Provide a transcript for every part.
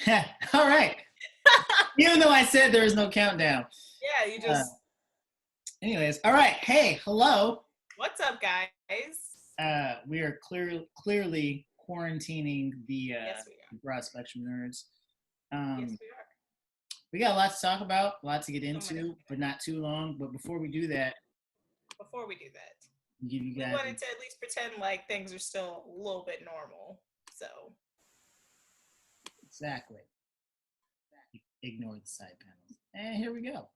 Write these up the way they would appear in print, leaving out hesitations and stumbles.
All right. Even though I said there is no countdown. Yeah, you Uh, just. anyways, all right. Hey, hello. What's up, guys? We are clearly quarantining the Yes, we are. broad spectrum nerds. Yes, Um, we are. we got a lot to talk about, a lot to get So many into, but not too long. But before we do that, Before we do that, give you we guys wanted to at least pretend like things are still a little bit normal. So, exactly. Ignore the side panels. And here we go.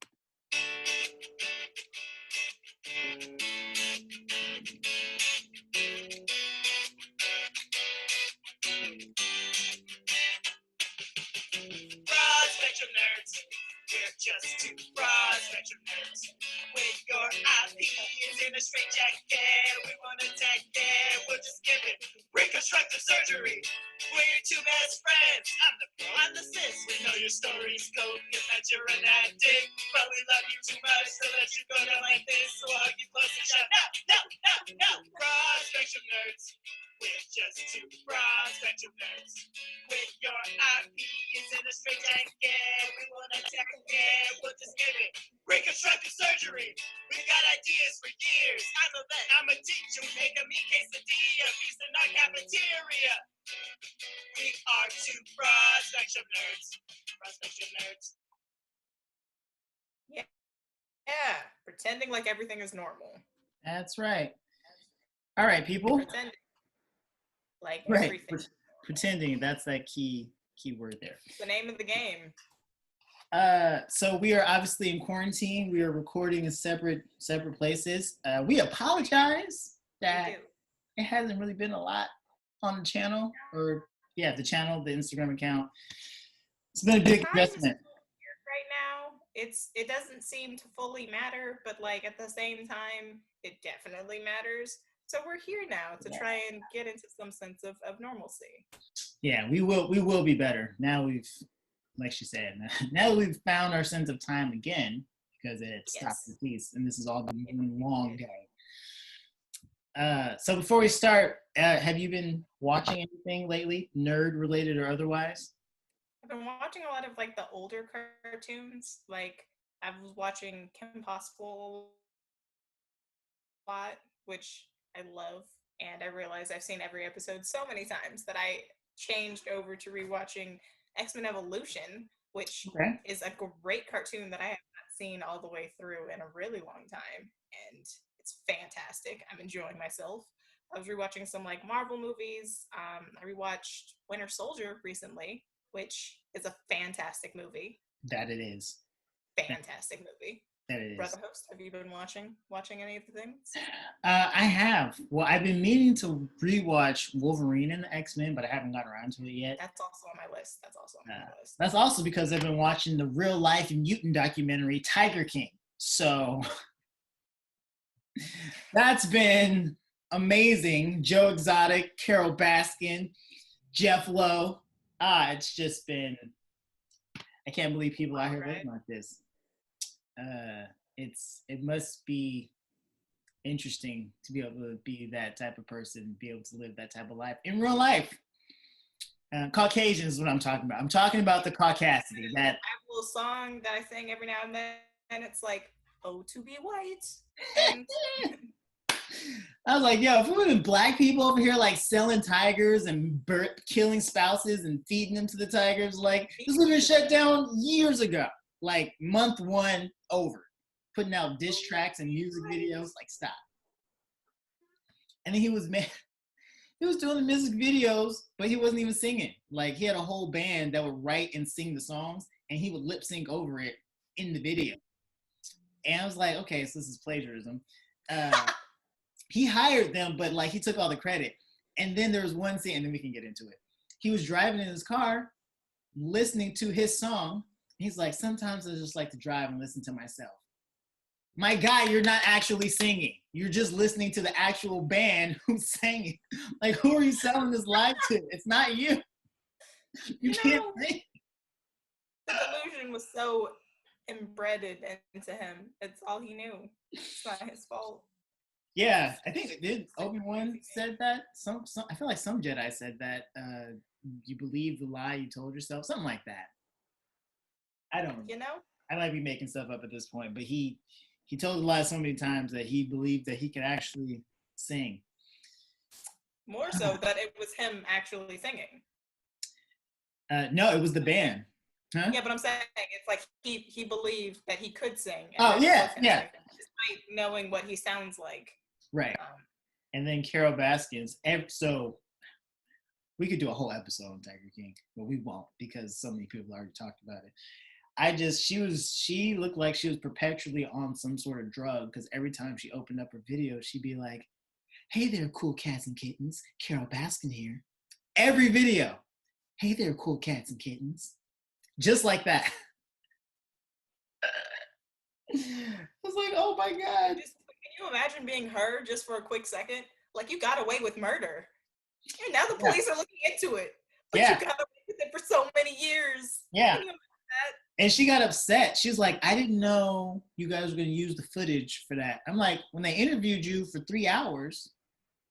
Broad spectrum nerds. We're just two broad spectrum nerds. With your IP is in a straight jacket, we won't attack it. We'll just give it reconstructive surgery. We're your two best friends. I'm the pro, I'm the sis. We know your story's cold, cause that you're an addict. But we love you too much to let you go down like this. So I'll hug you close and shout, no. Broad spectrum nerds. We're just two broad spectrum nerds. With your IP is in a straight jacket, we won't attack again. We'll just give it reconstructive surgery. We've got ideas for years. I'm a vet, I'm a teacher. We make a meat quesadilla, feast in our cafeteria. We are two broad spectrum nerds. Broad spectrum nerds. yeah, pretending like everything is normal. That's right. All right, people. Pretending like Right. everything. Pretending. That's that key word there. It's the name of the game. So we are obviously in quarantine. We are recording in separate places. We apologize that it hasn't really been a lot on the channel, or the channel, the Instagram account. It's been a big investment. Right now, it doesn't seem to fully matter, but like at the same time, it definitely matters. So we're here now to try and get into some sense of normalcy. Yeah, we will be better. Now we've, like she said, now we've found our sense of time again, because it stopped the peace, and this has all been one long day. So before we start, have you been watching anything lately, nerd related or otherwise? I've been watching a lot of like the older cartoons. Like I was watching Kim Possible a lot, which I love, and I realize I've seen every episode so many times that I changed over to rewatching X-Men Evolution, which is a great cartoon that I have not seen all the way through in a really long time, and it's fantastic. I'm enjoying myself. I was rewatching some like Marvel movies. I rewatched Winter Soldier recently, which is a fantastic movie. That it is. Fantastic movie. That it is. Brother Host, have you been watching any of the things? I have. Well, I've been meaning to rewatch Wolverine and the X-Men, but I haven't gotten around to it yet. That's also on my list. That's also because I've been watching the real life mutant documentary Tiger King. So that's been amazing. Joe Exotic, Carol Baskin, Jeff Lowe. It's just been, I can't believe people out here living like this. It must be interesting to be able to be that type of person, be able to live that type of life in real life. Caucasian is what I'm talking about. I'm talking about the caucasity. That I have a little song that I sing every now and then, and it's like, "Oh, to be white." And I was like, yo, if it would have been black people over here like selling tigers and killing spouses and feeding them to the tigers, like this would have been shut down years ago. Like month 1 over. Putting out diss tracks and music videos, like stop. And then he was doing the music videos, but he wasn't even singing. Like he had a whole band that would write and sing the songs, and he would lip sync over it in the video. And I was like, okay, so this is plagiarism. He hired them, but like he took all the credit. And then there was one scene, and then we can get into it. He was driving in his car, listening to his song. He's like, sometimes I just like to drive and listen to myself. My guy, you're not actually singing. You're just listening to the actual band who's singing. Like, who are you selling this live to? It's not you. You can't sing. The delusion was so embedded into him. It's all he knew. It's not his fault. Yeah, I think did Obi-Wan said that. Some I feel like some Jedi said that. You believe the lie you told yourself, something like that. I don't. You know? I might be making stuff up at this point, but he told the lie so many times that he believed that he could actually sing. More so that it was him actually singing. No, it was the band. Huh? Yeah, but I'm saying it's like he believed that he could sing. And Oh that yeah, it was him yeah. singing, despite knowing what he sounds like. Right. And then Carol Baskins. So we could do a whole episode on Tiger King, but we won't because so many people already talked about it. She looked like she was perpetually on some sort of drug because every time she opened up her video, she'd be like, "Hey there, cool cats and kittens. Carol Baskin here." Every video. "Hey there, cool cats and kittens." Just like that. I was like, oh my God. Can you imagine being her just for a quick second? Like, you got away with murder. And now the police are looking into it. But you got away with it for so many years. Yeah. Can you imagine that? And she got upset. She's like, I didn't know you guys were going to use the footage for that. I'm like, when they interviewed you for 3 hours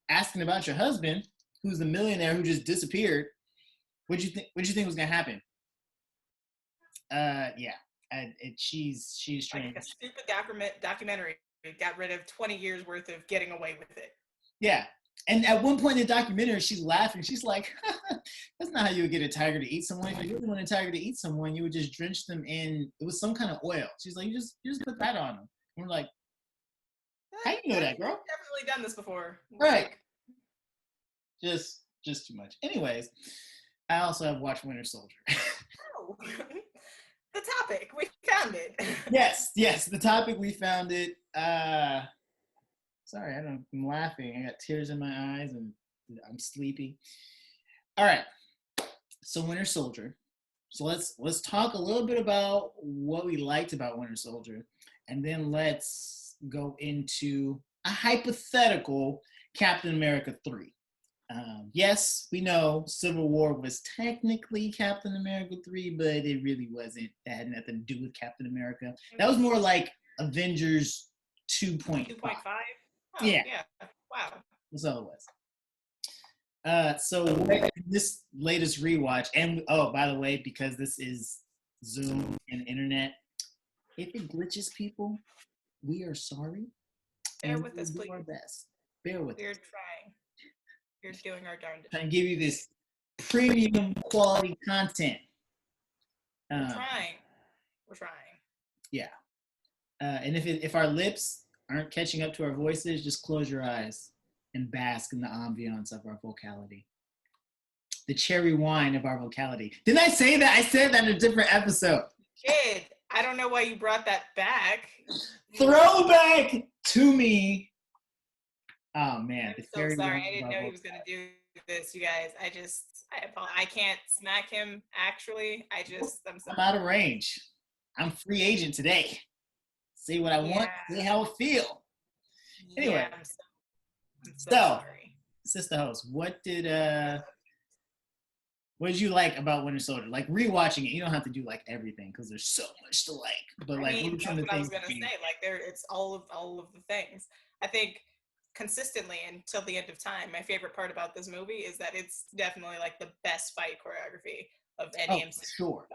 asking about your husband, who's the millionaire who just disappeared, what'd you think was going to happen? Yeah. She's strange. Like a stupid documentary got rid of 20 years worth of getting away with it. Yeah. And at one point in the documentary, she's laughing. She's like, that's not how you would get a tiger to eat someone. If you really want a tiger to eat someone, you would just drench them in, it was some kind of oil. She's like, you just put that on them. And we're like, how you know that, girl? I've definitely done this before. Right. Just too much. Anyways, I also have watched Winter Soldier. Oh. The topic, we found it. Yes, the topic, we found it. Sorry, I'm laughing. I got tears in my eyes and I'm sleepy. All right, so Winter Soldier. So let's talk a little bit about what we liked about Winter Soldier, and then let's go into a hypothetical Captain America 3. Yes, we know Civil War was technically Captain America 3, but it really wasn't. That had nothing to do with Captain America. That was more like Avengers 2.5. 2.5? Oh, yeah. Wow. That's all it was. So this latest rewatch, and by the way, because this is Zoom and internet, if it glitches people, we are sorry. Bear with us, please. Our best. Bear with us. We're trying. We're doing our darndest. Trying to give you this premium quality content. We're trying. Yeah. And if our lips aren't catching up to our voices, just close your eyes and bask in the ambiance of our vocality. The cherry wine of our vocality. Didn't I say that? I said that in a different episode. Kid, I don't know why you brought that back. Throwback to me. Oh man. I'm so sorry. I didn't know he was gonna do this, you guys. I can't smack him. Actually, I'm out of range. I'm free agent today. See what I want. See how I feel. Anyway, I'm so sorry. Sister host, what did you like about Winter Soldier? Like rewatching it, you don't have to do like everything because there's so much to like. But like, that's what I was gonna say. Like it's all of the things. I think consistently until the end of time, my favorite part about this movie is that it's definitely like the best fight choreography of any MCU. Sure.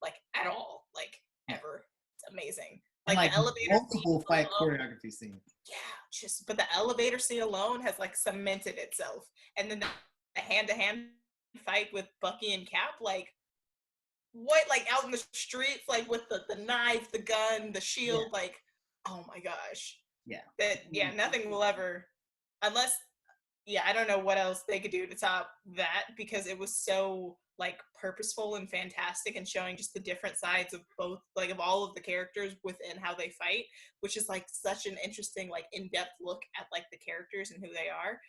Like at all, like ever. It's amazing. Like the elevator multiple fight choreography scenes. Yeah, but the elevator scene alone has like cemented itself. And then the hand-to-hand fight with Bucky and Cap, like what, like out in the streets, like with the knife, the gun, the shield, like, oh my gosh. Yeah. Nothing will ever, unless, I don't know what else they could do to top that, because it was so like purposeful and fantastic and showing just the different sides of both, like of all of the characters within how they fight, which is like such an interesting, like in-depth look at like the characters and who they are.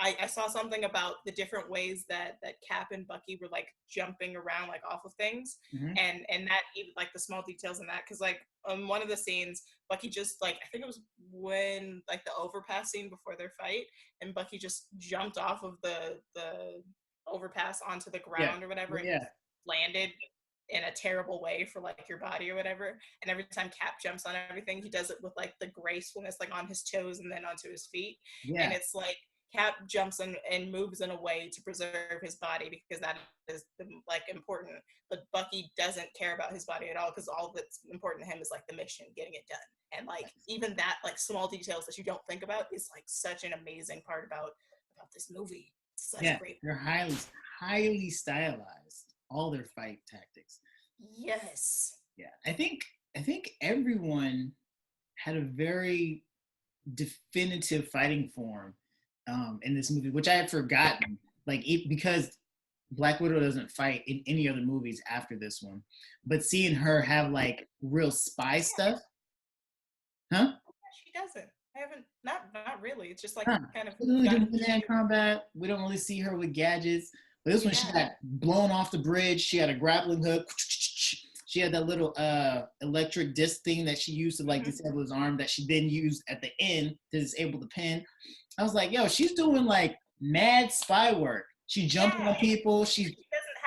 I saw something about the different ways that Cap and Bucky were like jumping around like off of things, and that even like the small details in that, because like one of the scenes, Bucky just like, I think it was when like the overpass scene before their fight, and Bucky just jumped off of the overpass onto the ground or whatever, and landed in a terrible way for like your body or whatever. And every time Cap jumps on everything, he does it with like the gracefulness, like on his toes and then onto his feet. Yeah. And it's like Cap jumps in and moves in a way to preserve his body because that is like important. But Bucky doesn't care about his body at all because all that's important to him is like the mission, getting it done. And like even that like small details that you don't think about is like such an amazing part about this movie. Such a great. They're highly stylized. All their fight tactics. Yes. Yeah, I think everyone had a very definitive fighting form in this movie, which I had forgotten. Like because Black Widow doesn't fight in any other movies after this one, but seeing her have like real spy stuff, huh? She doesn't. I haven't. Not really. It's just like kind of. Really hand combat. We don't really see her with gadgets. But this one, she got blown off the bridge. She had a grappling hook. She had that little electric disc thing that she used to like disable his arm that she then used at the end to disable the pin. I was like, yo, she's doing like mad spy work. She jumping on people. She's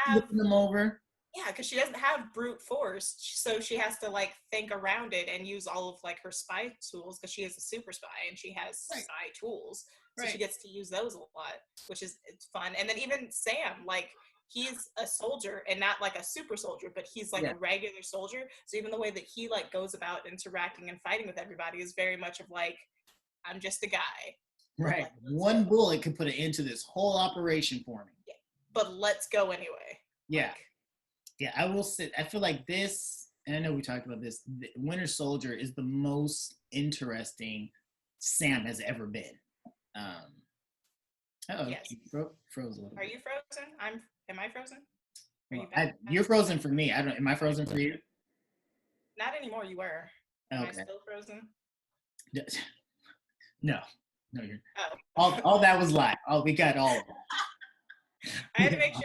flipping them over. Yeah, because she doesn't have brute force, so she has to like think around it and use all of like her spy tools because she is a super spy and she has spy tools, so she gets to use those a lot, which is fun. And then even Sam, like he's a soldier and not like a super soldier, but he's like a regular soldier. So even the way that he like goes about interacting and fighting with everybody is very much of like, I'm just a guy. Right. Like, one bullet could put an end to this whole operation for me. Yeah. But let's go anyway. Yeah. Yeah, I will say, I feel like this, and I know we talked about this, Winter Soldier is the most interesting Sam has ever been. Yes. Froze a little bit. Are you frozen? Am I frozen? You're frozen for me. Am I frozen for you? Not anymore, you were. Am I still frozen? No, you're all that was live. We got all of that. I had to make sure.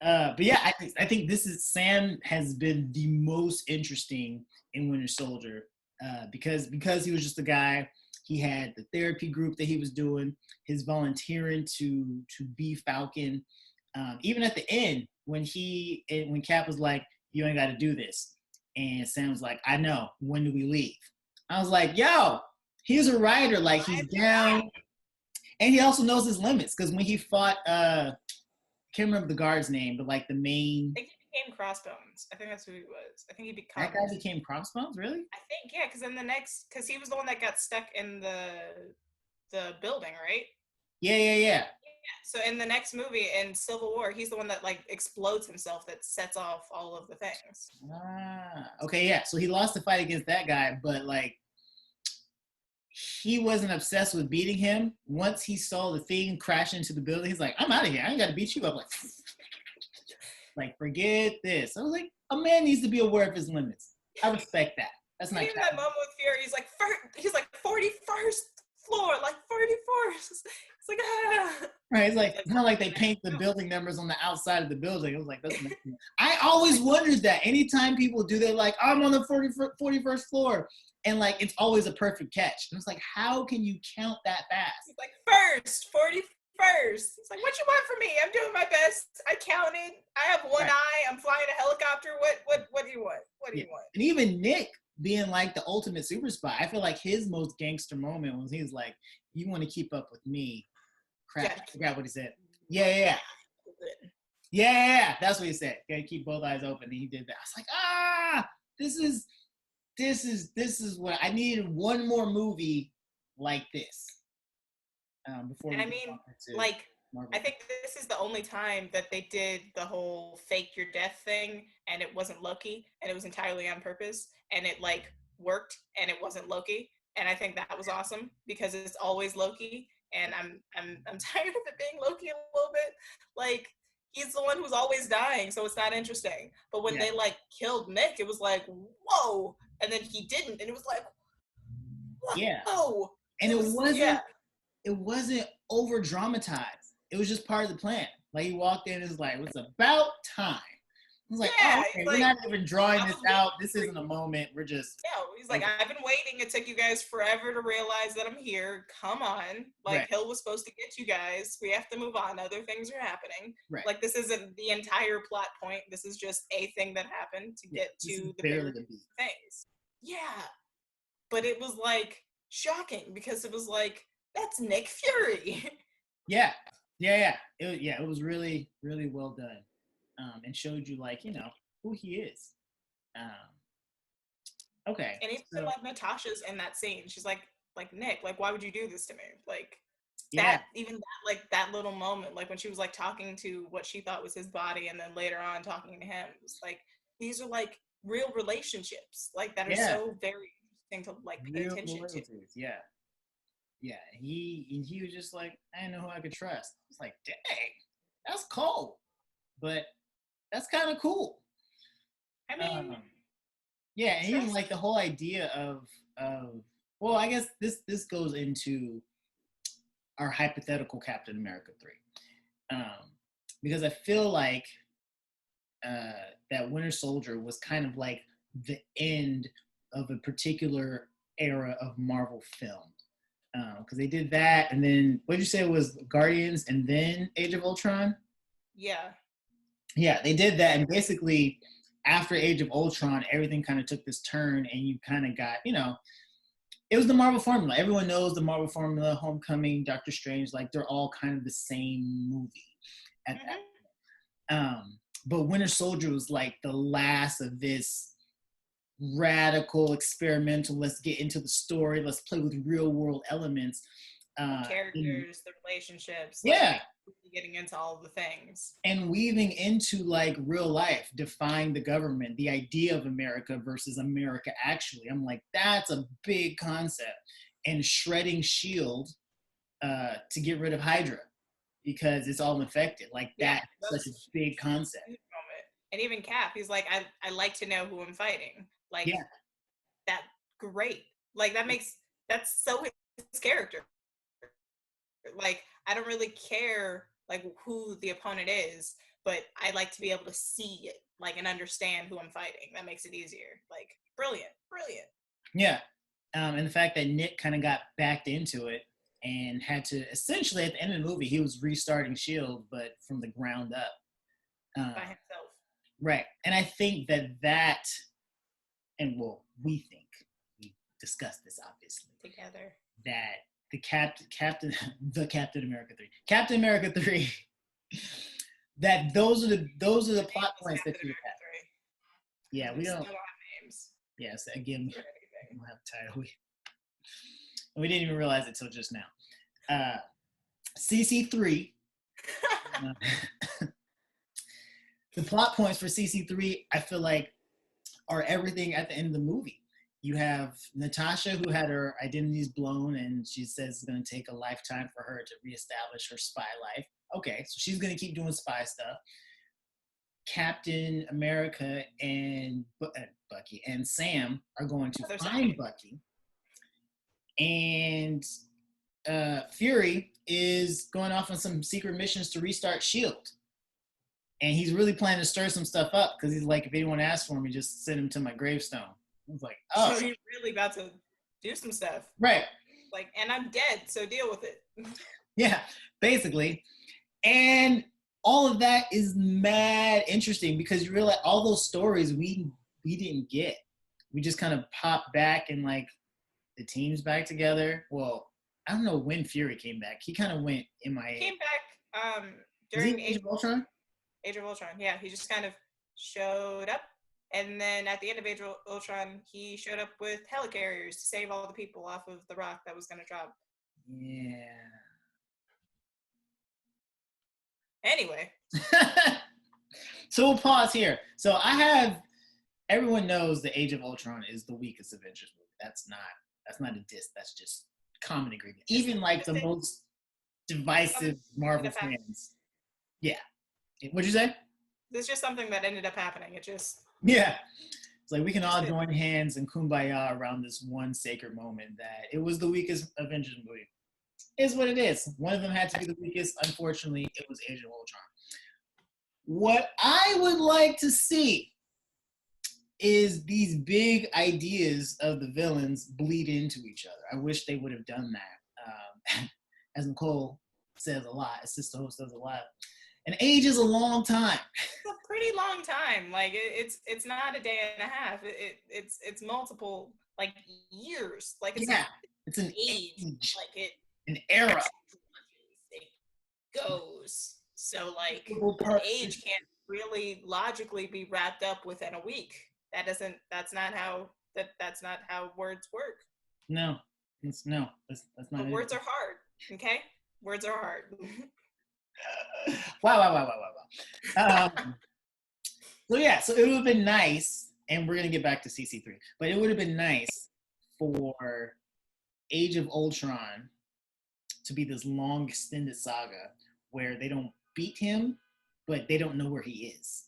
But yeah, I think Sam has been the most interesting in Winter Soldier because he was just a guy. He had the therapy group that he was doing, his volunteering to be Falcon. Even at the end, when Cap was like, "You ain't got to do this," and Sam was like, "I know. When do we leave?" I was like, "Yo, he's a writer. Like he's down, and he also knows his limits because when he fought." Can't remember the guard's name, but like the main. I think he became Crossbones. I think that's who he was. I think he became. That guy became Crossbones, really? I think because then because he was the one that got stuck in the building, right? Yeah. So in the next movie in Civil War, he's the one that like explodes himself that sets off all of the things. Okay, yeah. So he lost the fight against that guy, but like he wasn't obsessed with beating him. Once he saw the thing crash into the building, he's like, I'm out of here. I ain't got to beat you up. Like, forget this. I was like, a man needs to be aware of his limits. I respect that. That's not even that moment with Fury. He's like 41st floor, like 44th. It's like, Right. It's like, it's not like they paint the building numbers on the outside of the building. It was like, that's I always wondered that. Anytime people do that, like, I'm on the 41st floor. And like, it's always a perfect catch. And it's like, how can you count that fast? He's like, 41st. It's like, what you want from me? I'm doing my best. I counted. I have one eye. I'm flying a helicopter. What do you want? What do you want? And even Nick being like the ultimate super spy, I feel like his most gangster moment was he was like, you want to keep up with me. Crap, I forgot what he said. Yeah. That's what he said. Gotta keep both eyes open. And he did that. I was like, this is what I needed. One more movie like this. Before. And I mean, like, Marvel. I think this is the only time that they did the whole fake your death thing, and it wasn't Loki, and it was entirely on purpose, and it like worked, and it wasn't Loki, and I think that was awesome because it's always Loki, and I'm tired of it being Loki a little bit. Like, he's the one who's always dying, so it's not interesting. But when they like killed Nick, it was like, whoa, and then he didn't, and it was like, whoa. Yeah. And it wasn't over dramatized. It was just part of the plan. Like he walked in and was like, it's about time. was like, Yeah, oh, okay, he's we're like, not even drawing I this was out. waiting This for isn't a you. moment. We're just No, he's like, okay. I've been waiting. It took you guys forever to realize that I'm here. Come on. Like, Right. Hill was supposed to get you guys. We have to move on. Other things are happening. Right. Like, this isn't the entire plot point. This is just a thing that happened to get to the bigger things. Yeah. But it was, like, shocking because it was like, that's Nick Fury. Yeah. It was really, really well done. And showed you, like, you know, who he is. Okay. And even like Natasha's in that scene, she's like Nick, like why would you do this to me? Like that, even that, like that little moment, like when she was like talking to what she thought was his body, and then later on talking to him, it's like these are like real relationships, like that are so very interesting to like pay real attention to. Yeah. He was just like, I didn't know who I could trust. It's like, dang, that's cold, but that's kind of cool. I mean. Yeah, and even like the whole idea of well, I guess this goes into our hypothetical Captain America 3, because I feel like that Winter Soldier was kind of like the end of a particular era of Marvel film, because they did that, and then what did you say it was Guardians, and then Age of Ultron? Yeah, they did that, and basically after Age of Ultron, everything kind of took this turn, and you kind of got, you know, it was the Marvel formula. Everyone knows the Marvel formula, Homecoming, Doctor Strange, like they're all kind of the same movie at that point. But Winter Soldier was like the last of this radical, experimental, let's get into the story, let's play with real world elements. Characters, the relationships. Yeah. Like, getting into all the things. And weaving into like real life, defying the government, the idea of America versus America actually. I'm like, that's a big concept. And shredding S.H.I.E.L.D. To get rid of Hydra because it's all infected. Like that's such a big concept. And even Cap, he's like, I like to know who I'm fighting. Like, that's great. Like that's so his character. Like, I don't really care like who the opponent is, but I like to be able to see it, like, and understand who I'm fighting. That makes it easier. Like, brilliant. Yeah. And the fact that Nick kind of got backed into it and had to essentially at the end of the movie, he was restarting S.H.I.E.L.D., but from the ground up. By himself. Right. And I think that, and well, we discussed this obviously. Together. That the Captain America 3. Captain America 3. That those are the plot points that you have. Yeah, we don't have names. Yes, again, we don't have a title. We didn't even realize it till just now. CC3. The plot points for CC3, I feel like, are everything at the end of the movie. You have Natasha, who had her identities blown, and she says it's going to take a lifetime for her to reestablish her spy life. Okay, so she's going to keep doing spy stuff. Captain America and Bucky and Sam are going to find Bucky. And Fury is going off on some secret missions to restart S.H.I.E.L.D. And he's really planning to stir some stuff up because he's like, if anyone asks for me, just send him to my gravestone. I was like, oh. So he's really about to do some stuff. Right. Like, and I'm dead, so deal with it. Yeah, basically. And all of that is mad interesting because you realize all those stories we didn't get. We just kind of popped back and like the team's back together. Well, I don't know when Fury came back. He kind of went MIA. He came back during Age of Ultron. Age of Ultron, yeah. He just kind of showed up. And then at the end of Age of Ultron, he showed up with helicarriers to save all the people off of the rock that was going to drop. Yeah. Anyway. So we'll pause here. So everyone knows the Age of Ultron is the weakest Avengers movie. That's not a diss. That's just common agreement. Even like the most divisive Marvel fans. Yeah. What'd you say? It's just something that ended up happening. It just... Yeah. It's like we can all join hands and kumbaya around this one sacred moment that it was the weakest Avengers movie. Is what it is. One of them had to be the weakest. Unfortunately, it was Age of Ultron. What I would like to see is these big ideas of the villains bleed into each other. I wish they would have done that. As Nicole says a lot, as Sister Hope says a lot, an age is a long time. It's a pretty long time. Like it's not a day and a half. It's multiple like years. Like it's an age. Like an era. It goes. So like an age can't really logically be wrapped up within a week. That's not how words work. No, that's not. But words are hard. Okay, words are hard. Wow. So it would have been nice, and we're gonna get back to CC3, but it would have been nice for Age of Ultron to be this long extended saga where they don't beat him, but they don't know where he is.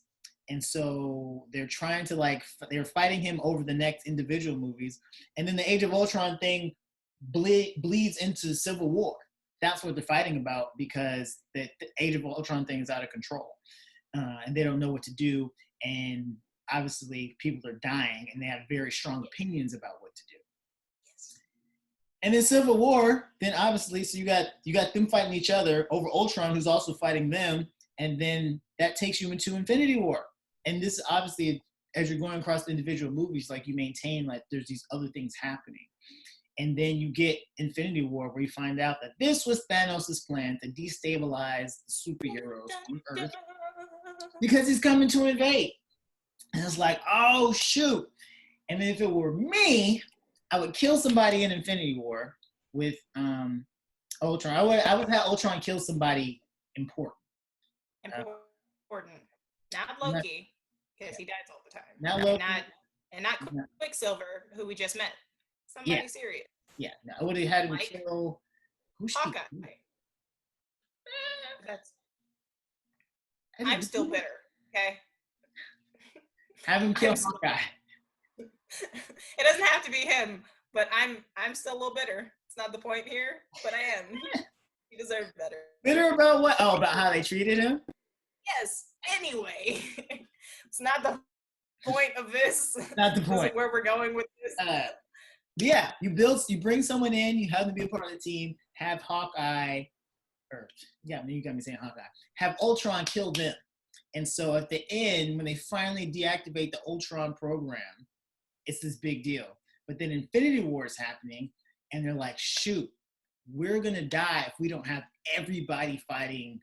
And so they're trying to they're fighting him over the next individual movies. And then the Age of Ultron thing bleeds into Civil War. That's what they're fighting about, because the Age of Ultron thing is out of control. And they don't know what to do. And obviously people are dying and they have very strong opinions about what to do. Yes. And in Civil War, then obviously, so you got them fighting each other over Ultron, who's also fighting them. And then that takes you into Infinity War. And this obviously, as you're going across the individual movies, like you maintain, like there's these other things happening. And then you get Infinity War, where you find out that this was Thanos' plan to destabilize the superheroes on Earth because he's coming to invade. And it's like, oh, shoot. And then if it were me, I would kill somebody in Infinity War with Ultron. I would have Ultron kill somebody important. Important. Not Loki, because he dies all the time. Not Loki. Not Quicksilver, who we just met. Somebody serious. Yeah, no, I would have had him kill Hawkeye. I'm still bitter, okay? Have him kill Hawkeye. It doesn't have to be him, but I'm still a little bitter. It's not the point here, but I am. He deserved better. Bitter about what? Oh, about how they treated him? Yes. Anyway, it's not the point of this. Not the point. Where we're going with this. Yeah, you bring someone in, you have them be a part of the team, have Hawkeye, you got me saying Hawkeye, have Ultron kill them. And so at the end, when they finally deactivate the Ultron program, it's this big deal. But then Infinity War is happening, and they're like, shoot, we're going to die if we don't have everybody fighting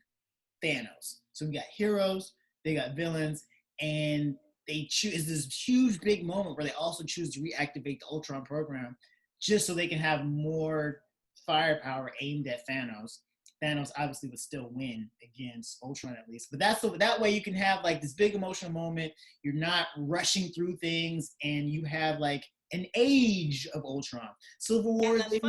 Thanos. So we got heroes, they got villains, and they choose this huge big moment where they also choose to reactivate the Ultron program just so they can have more firepower aimed at Thanos. Thanos obviously would still win against Ultron at least, but that way you can have like this big emotional moment. You're not rushing through things, and you have like an age of Ultron. Civil War is a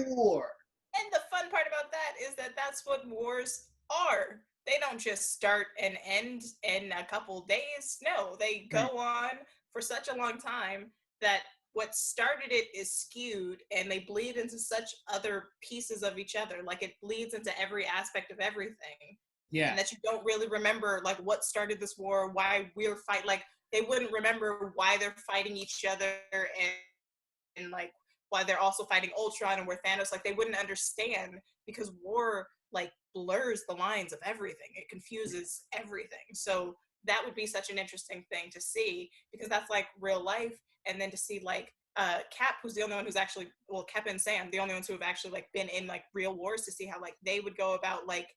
war. And the fun part about that is that that's what wars are. They don't just start and end in a couple days. No, they go on for such a long time that what started it is skewed, and they bleed into such other pieces of each other. Like it bleeds into every aspect of everything. Yeah. And that you don't really remember like what started this war, why we're fighting. Like they wouldn't remember why they're fighting each other and like why they're also fighting Ultron and where Thanos, like they wouldn't understand, because war like blurs the lines of everything. It confuses everything. So that would be such an interesting thing to see, because that's like real life. And then to see like Cap, who's the only one who's actually, well, Cap and Sam, the only ones who have actually like been in like real wars, to see how like they would go about like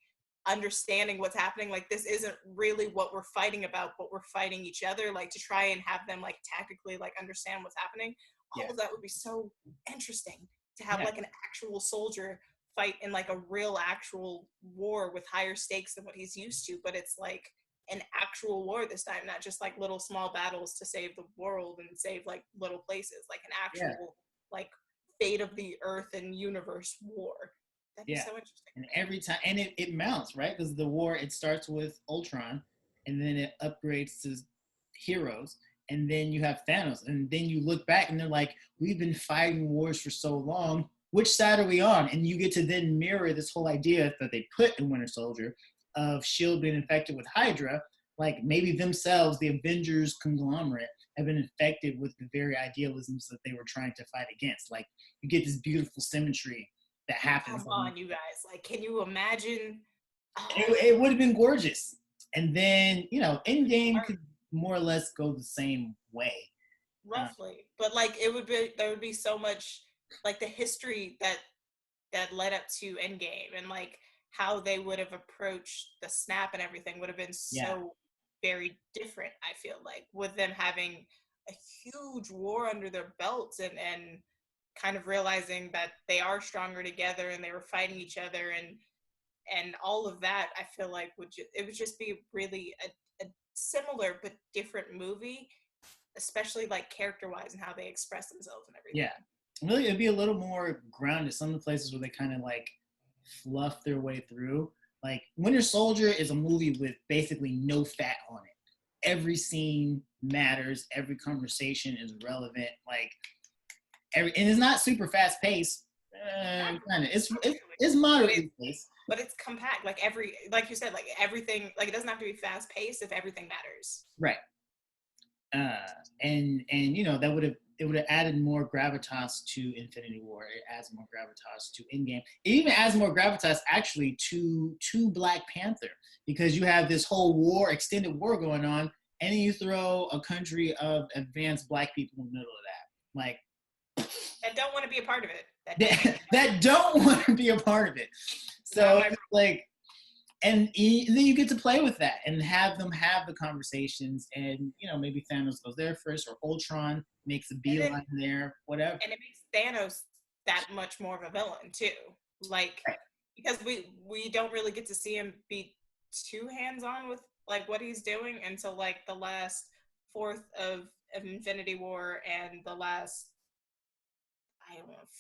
understanding what's happening. Like this isn't really what we're fighting about, but we're fighting each other, like to try and have them like tactically like understand what's happening. All of that would be so interesting to have like an actual soldier fight in like a real actual war with higher stakes than what he's used to, but it's like an actual war this time, not just like little small battles to save the world and save like little places, like an actual like fate of the earth and universe war. That'd be so interesting. And every time, and it mounts, right? Because the war, it starts with Ultron, and then it upgrades to heroes, and then you have Thanos, and then you look back and they're like, we've been fighting wars for so long, which side are we on? And you get to then mirror this whole idea that they put in Winter Soldier of S.H.I.E.L.D. being infected with Hydra, like maybe themselves, the Avengers conglomerate, have been infected with the very idealisms that they were trying to fight against. Like you get this beautiful symmetry that happens. Come on, you guys. Like, can you imagine? It would have been gorgeous. And then, you know, Endgame could more or less go the same way. Roughly. But like there would be so much like the history that led up to Endgame, and like how they would have approached the snap and everything would have been so very different, I feel like, with them having a huge war under their belts and kind of realizing that they are stronger together and they were fighting each other and all of that. I feel like it would just be really a similar but different movie, especially like character-wise and how they express themselves and everything. Yeah, really, it'd be a little more grounded. Some of the places where they kind of like fluff their way through. Like Winter Soldier is a movie with basically no fat on it. Every scene matters. Every conversation is relevant. Like and it's not super fast paced. It's moderately paced. But it's compact. Like you said, like everything. Like it doesn't have to be fast paced if everything matters. Right. And you know it would have added more gravitas to Infinity War. It adds more gravitas to Endgame. It even adds more gravitas actually to Black Panther, because you have this whole extended war going on, and then you throw a country of advanced Black people in the middle of that, like that don't want to be a part of it. That don't want to be a part of it. So like. And then you get to play with that and have them have the conversations, and you know maybe Thanos goes there first, or Ultron makes a beeline there, whatever. And it makes Thanos that much more of a villain too, like because we don't really get to see him be too hands-on with like what he's doing until like the last fourth of Infinity War and the last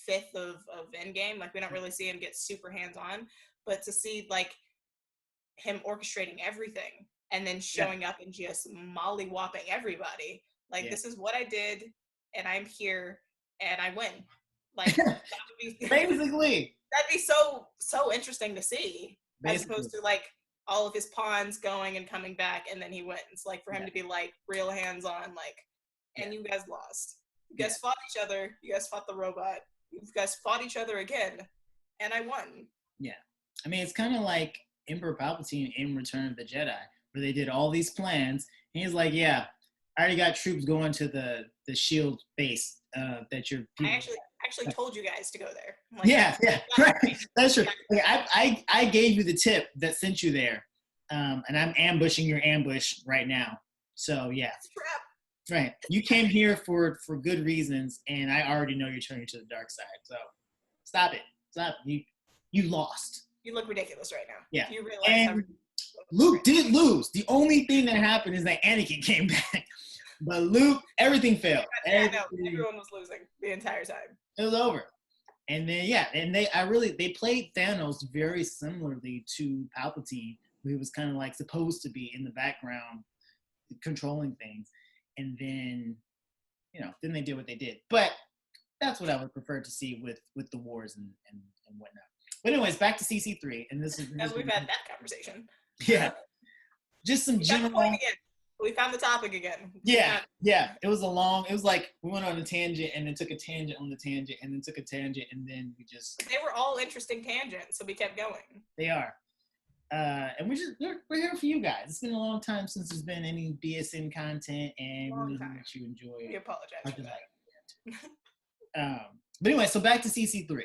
fifth of Endgame. Like we don't really see him get super hands-on, but to see like him orchestrating everything and then showing up and just mollywopping everybody. Like this is what I did, and I'm here, and I win. Like that would be basically that'd be so interesting to see, as opposed to like all of his pawns going and coming back, and then he wins. Like for him to be like real hands-on, like, and you guys lost. You guys fought each other. You guys fought the robot. You guys fought each other again, and I won. Yeah, I mean it's kind of like Emperor Palpatine in Return of the Jedi, where they did all these plans, and he's like, "Yeah, I already got troops going to the Shield base that you're." I actually told you guys to go there. Like, yeah, right. That's true. Like, I gave you the tip that sent you there, and I'm ambushing your ambush right now. So yeah, right. You came here for good reasons, and I already know you're turning to the dark side. So stop it. Stop. You lost. You look ridiculous right now. Yeah. You realize and Luke did lose. The only thing that happened is that Anakin came back. But Luke, everything failed. Everyone was losing the entire time. It was over. And then and they played Thanos very similarly to Palpatine, who was kind of like supposed to be in the background controlling things. And then, then they did what they did. But that's what I would prefer to see with the wars and whatnot. But anyways, back to CC3, and this is. We've had that conversation. Yeah, just some general. Point again. We found the topic again. Yeah. It was like we went on a tangent and then took a tangent on the tangent and then took a tangent and then we just. They were all interesting tangents, so we kept going. They are, and we're here for you guys. It's been a long time since there's been any BSN content, and we know that you enjoy. We apologize for that. But anyway, so back to CC3.